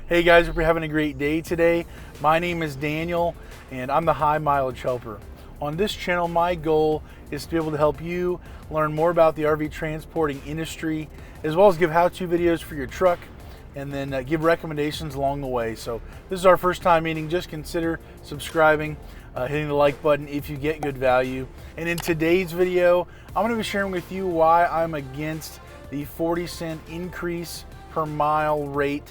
Hey guys, hope you're having a great day today. My name is Daniel and I'm the High Mileage Helper. On this channel, my goal is to be able to help you learn more about the RV transporting industry, as well as give how-to videos for your truck and then give recommendations along the way. So if this is our first time meeting, just consider subscribing, hitting the like button if you get good value. And in today's video, I'm going to be sharing with you why I'm against the 40-cent increase per mile rate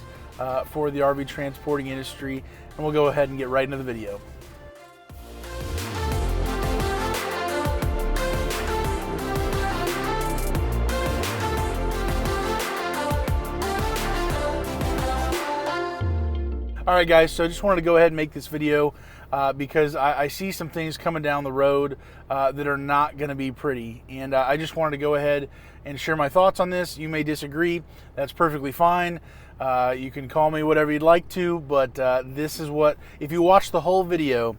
for the RV transporting industry, and we'll go ahead and get right into the video. All right guys, so I just wanted to go ahead and make this video because I see some things coming down the road that are not going to be pretty, and I just wanted to go ahead and share my thoughts on this. You may disagree, that's perfectly fine. You can call me whatever you'd like to, but this is what, if you watch the whole video,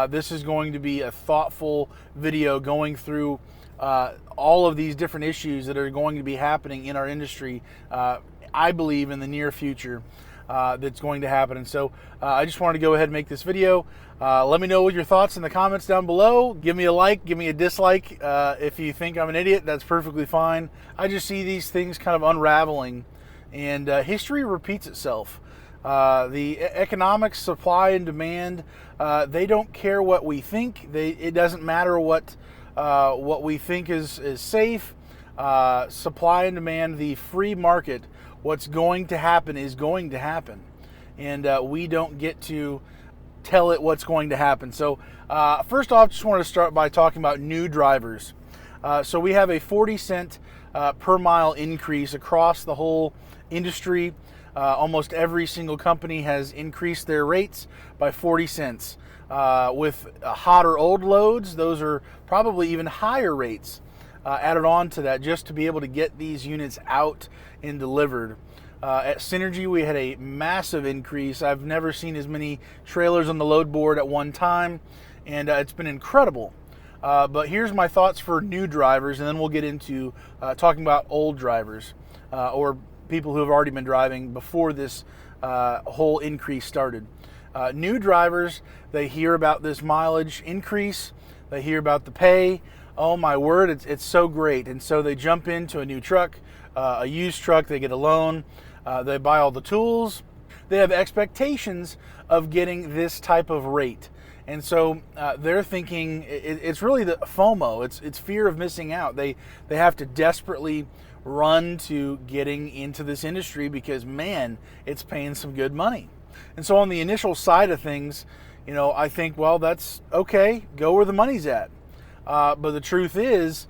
this is going to be a thoughtful video going through all of these different issues that are going to be happening in our industry, I believe in the near future. That's going to happen. And so I just wanted to go ahead and make this video. Let me know what your thoughts in the comments down below. Give me a like, give me a dislike. If you think I'm an idiot, that's perfectly fine. I just see these things kind of unraveling, and history repeats itself. The economics, supply and demand, they don't care what we think. It doesn't matter what we think is safe. Supply and demand, the free market, what's going to happen is going to happen, and we don't get to tell it what's going to happen. So first off, just want to start by talking about new drivers. So we have a 40-cent per mile increase across the whole industry. Almost every single company has increased their rates by 40 cents. With hot or old loads, those are probably even higher rates added on to that, just to be able to get these units out and delivered. At Synergy, we had a massive increase. I've never seen as many trailers on the load board at one time, and it's been incredible. But here's my thoughts for new drivers, and then we'll get into talking about old drivers or people who have already been driving before this whole increase started. New drivers, they hear about this mileage increase, they hear about the pay. Oh my word, it's so great. And so they jump into a new truck, a used truck, they get a loan, they buy all the tools. They have expectations of getting this type of rate. And so they're thinking, it's really the FOMO, it's fear of missing out. They have to desperately run to getting into this industry because, man, it's paying some good money. And so on the initial side of things, you know, I think, well, that's okay, go where the money's at. But the truth is,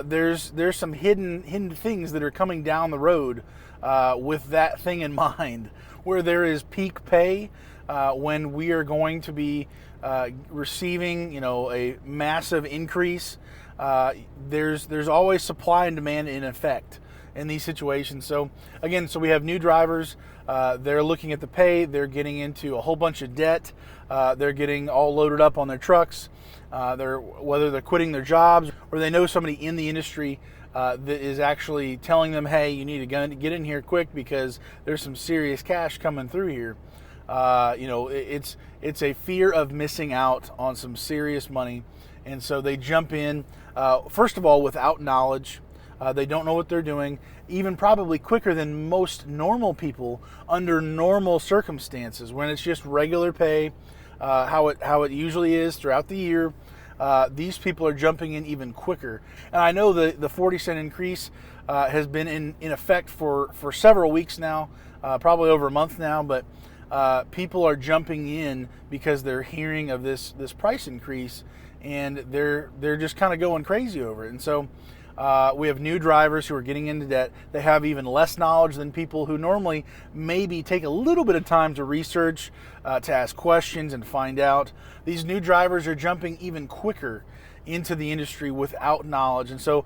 there's some hidden things that are coming down the road with that thing in mind, where there is peak pay when we are going to be receiving, you know, a massive increase. There's always supply and demand in effect in these situations. So again, so we have new drivers. They're looking at the pay. They're getting into a whole bunch of debt. They're getting all loaded up on their trucks. Whether they're quitting their jobs or they know somebody in the industry that is actually telling them, hey, you need to get in here quick because there's some serious cash coming through here. You know, it's a fear of missing out on some serious money. And so they jump in, first of all, without knowledge. They don't know what they're doing, even probably quicker than most normal people under normal circumstances, when it's just regular pay, how it usually is throughout the year. These people are jumping in even quicker. And I know the 40-cent increase has been in effect for several weeks now, probably over a month now, but people are jumping in because they're hearing of this price increase, and they're just kind of going crazy over it. And so we have new drivers who are getting into debt. They have even less knowledge than people who normally maybe take a little bit of time to research, to ask questions and find out. These new drivers are jumping even quicker into the industry without knowledge. And so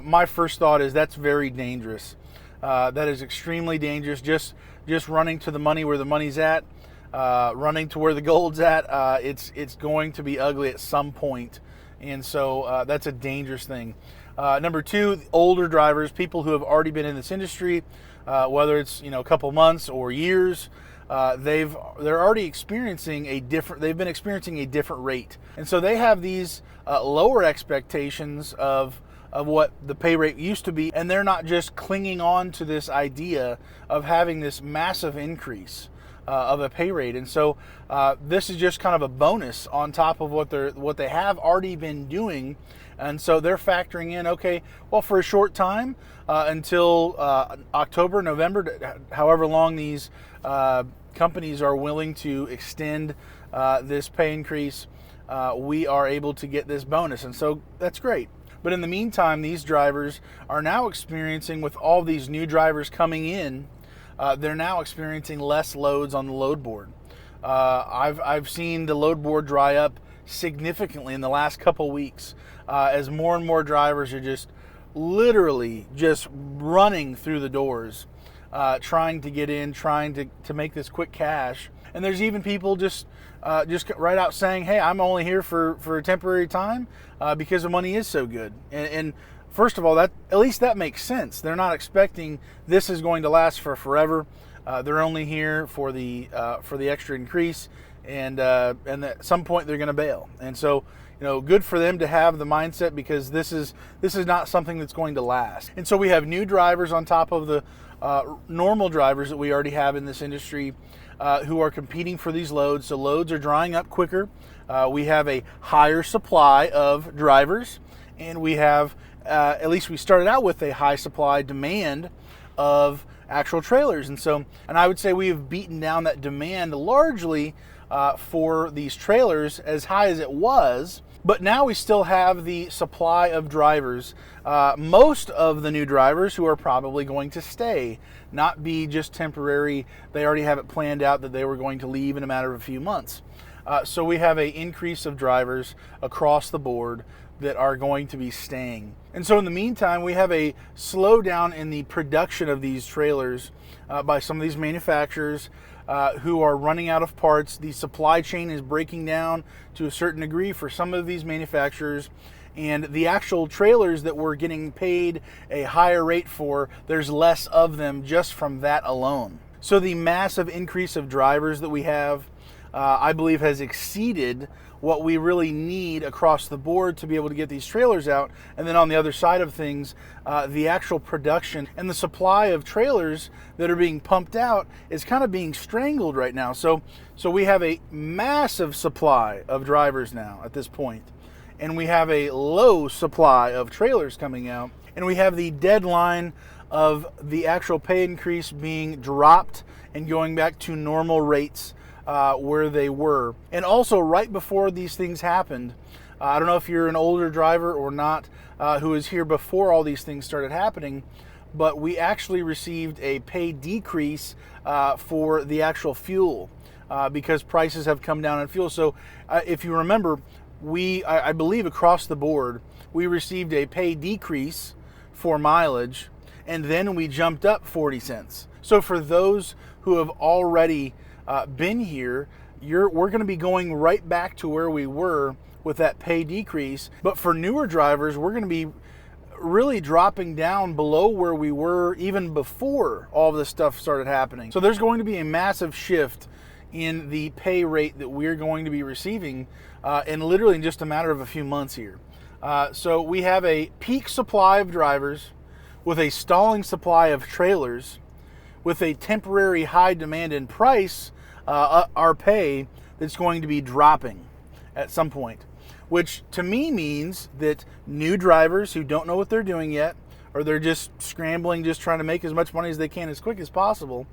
my first thought is that's very dangerous. That is extremely dangerous. Just running to the money where the money's at, running to where the gold's at, it's going to be ugly at some point. And so that's a dangerous thing. Number two, older drivers, people who have already been in this industry, whether it's a couple months or years, they're already experiencing they've been experiencing a different rate. And so they have these lower expectations of what the pay rate used to be, and they're not just clinging on to this idea of having this massive increase of a pay rate. And so this is just kind of a bonus on top of what they have already been doing. And so they're factoring in, okay, well, for a short time until October, November, however long these companies are willing to extend this pay increase, we are able to get this bonus. And so that's great. But in the meantime, these drivers are now experiencing, with all these new drivers coming in, they're now experiencing less loads on the load board. I've seen the load board dry up significantly in the last couple weeks as more and more drivers are just literally just running through the doors, trying to get in, trying to make this quick cash. And there's even people just right out saying, hey, I'm only here for a temporary time because the money is so good. And first of all, at least that makes sense. They're not expecting this is going to last for forever. They're only here for the extra increase, and at some point they're going to bail. And so, good for them to have the mindset, because this is not something that's going to last. And so we have new drivers on top of the normal drivers that we already have in this industry who are competing for these loads. So loads are drying up quicker. We have a higher supply of drivers, and we have, at least we started out with a high supply demand of actual trailers. And I would say we have beaten down that demand largely for these trailers as high as it was. But now we still have the supply of drivers, most of the new drivers who are probably going to stay, not be just temporary. They already have it planned out that they were going to leave in a matter of a few months. So we have an increase of drivers across the board that are going to be staying. And so in the meantime, we have a slowdown in the production of these trailers by some of these manufacturers who are running out of parts. The supply chain is breaking down to a certain degree for some of these manufacturers, and the actual trailers that we're getting paid a higher rate for, there's less of them just from that alone. So the massive increase of drivers that we have, I believe, has exceeded what we really need across the board to be able to get these trailers out. And then on the other side of things, the actual production and the supply of trailers that are being pumped out is kind of being strangled right now. So we have a massive supply of drivers now at this point, and we have a low supply of trailers coming out, and we have the deadline of the actual pay increase being dropped and going back to normal rates where they were. And also, right before these things happened, I don't know if you're an older driver or not who was here before all these things started happening, but we actually received a pay decrease for the actual fuel because prices have come down on fuel. So if you remember, I believe across the board, we received a pay decrease for mileage, and then we jumped up 40 cents. So for those who have already been here, we're going to be going right back to where we were with that pay decrease. But for newer drivers, we're going to be really dropping down below where we were even before all of this stuff started happening. So there's going to be a massive shift in the pay rate that we're going to be receiving in literally in just a matter of a few months here. So we have a peak supply of drivers with a stalling supply of trailers, with a temporary high demand in price, our pay that's going to be dropping at some point, which to me means that new drivers who don't know what they're doing yet, or they're just scrambling, just trying to make as much money as they can as quick as possible,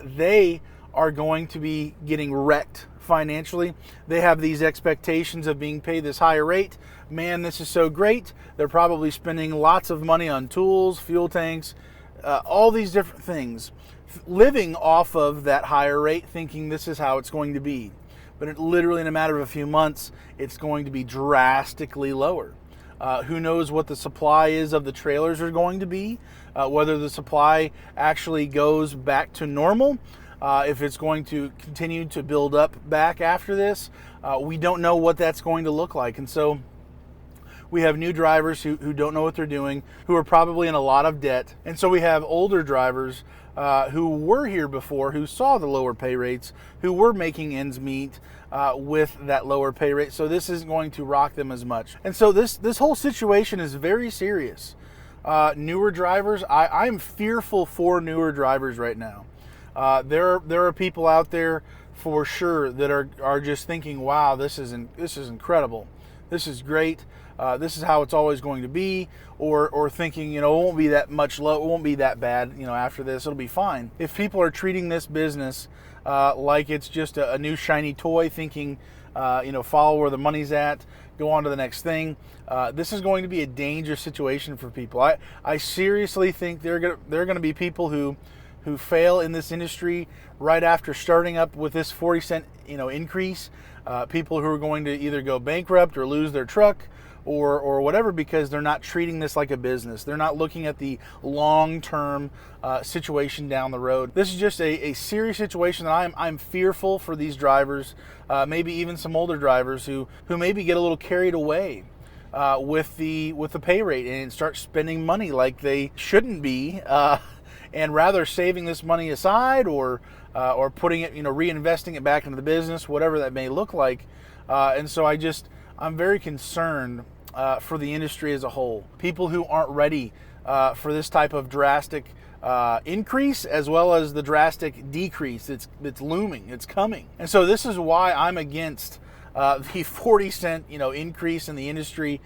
they are going to be getting wrecked financially. They have these expectations of being paid this higher rate. Man, this is so great. They're probably spending lots of money on tools, fuel tanks, all these different things, living off of that higher rate, thinking this is how it's going to be. But literally in a matter of a few months, it's going to be drastically lower. Who knows what the supply is of the trailers are going to be, whether the supply actually goes back to normal, if it's going to continue to build up back after this. We don't know what that's going to look like. And so we have new drivers who don't know what they're doing, who are probably in a lot of debt. And so we have older drivers who were here before, who saw the lower pay rates, who were making ends meet with that lower pay rate. So this isn't going to rock them as much. And so this whole situation is very serious. Newer drivers, I'm fearful for newer drivers right now. There are people out there for sure that are just thinking, wow, this is incredible. This is great. This is how it's always going to be, or thinking, it won't be that much low, it won't be that bad, after this, it'll be fine. If people are treating this business like it's just a new shiny toy, thinking, follow where the money's at, go on to the next thing, this is going to be a dangerous situation for people. I seriously think there are going to be people who fail in this industry right after starting up with this 40-cent increase. People who are going to either go bankrupt or lose their truck or whatever, because they're not treating this like a business. They're not looking at the long-term situation down the road. This is just a serious situation that I'm fearful for these drivers, maybe even some older drivers who maybe get a little carried away with the pay rate and start spending money like they shouldn't be, and rather saving this money aside or putting it, reinvesting it back into the business, whatever that may look like. And so I'm very concerned for the industry as a whole. People who aren't ready for this type of drastic increase, as well as the drastic decrease that's looming, it's coming. And so this is why I'm against the 40-cent increase in the industry,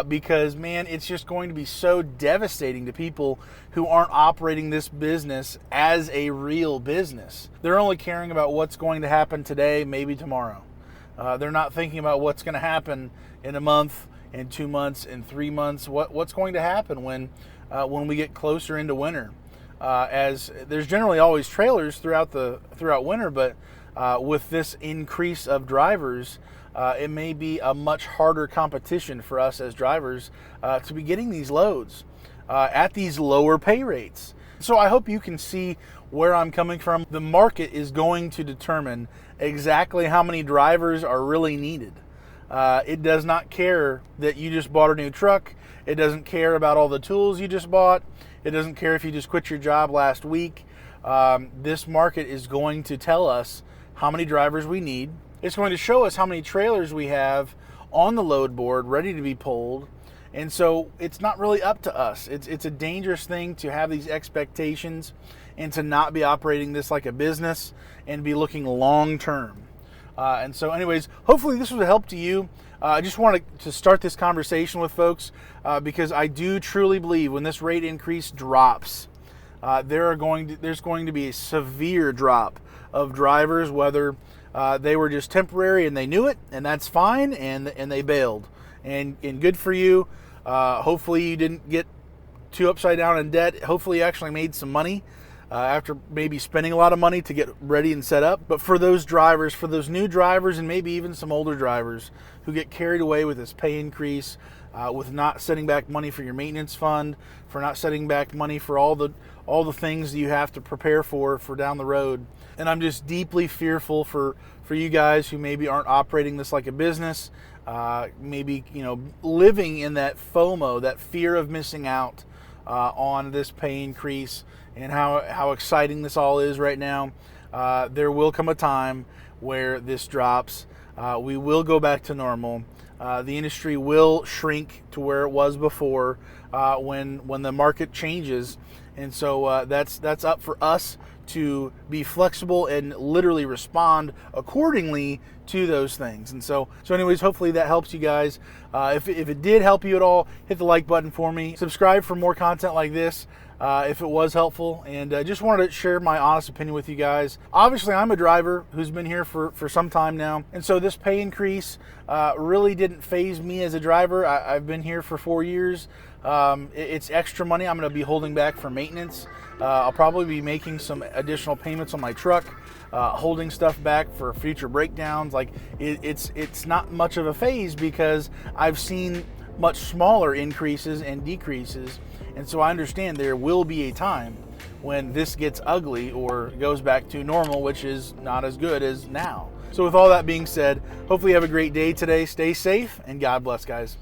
because man, it's just going to be so devastating to people who aren't operating this business as a real business. They're only caring about what's going to happen today, maybe tomorrow. They're not thinking about what's going to happen in a month, in 2 months, in 3 months. What's going to happen when we get closer into winter? As there's generally always trailers throughout winter, but with this increase of drivers, it may be a much harder competition for us as drivers to be getting these loads at these lower pay rates. So I hope you can see where I'm coming from. The market is going to determine exactly how many drivers are really needed. It does not care that you just bought a new truck. It doesn't care about all the tools you just bought. It doesn't care if you just quit your job last week. This market is going to tell us how many drivers we need. It's going to show us how many trailers we have on the load board ready to be pulled. And so it's not really up to us. It's a dangerous thing to have these expectations and to not be operating this like a business and be looking long term. And so anyways, hopefully this was a help to you. I just wanted to start this conversation with folks because I do truly believe when this rate increase drops, there's going to be a severe drop of drivers, whether they were just temporary and they knew it, and that's fine, and they bailed. And good for you. Hopefully you didn't get too upside down in debt. Hopefully you actually made some money after maybe spending a lot of money to get ready and set up. But for those drivers, for those new drivers, and maybe even some older drivers who get carried away with this pay increase, with not setting back money for your maintenance fund, for not setting back money for all the things that you have to prepare for down the road. And I'm just deeply fearful for you guys who maybe aren't operating this like a business, maybe living in that FOMO, that fear of missing out on this pay increase, and how exciting this all is right now. There will come a time where this drops. We will go back to normal. The industry will shrink to where it was before when the market changes. And so that's up for us to be flexible and literally respond accordingly to those things. And so anyways, hopefully that helps you guys. If it did help you at all, hit the like button for me. Subscribe for more content like this if it was helpful. And just wanted to share my honest opinion with you guys. Obviously, I'm a driver who's been here for some time now. And so this pay increase really didn't faze me as a driver. I've been here for 4 years. It's extra money I'm going to be holding back for maintenance. I'll probably be making some additional payments on my truck, holding stuff back for future breakdowns. Like it's not much of a phase because I've seen much smaller increases and decreases. And so I understand there will be a time when this gets ugly or goes back to normal, which is not as good as now. So with all that being said, hopefully you have a great day today. Stay safe and God bless, guys.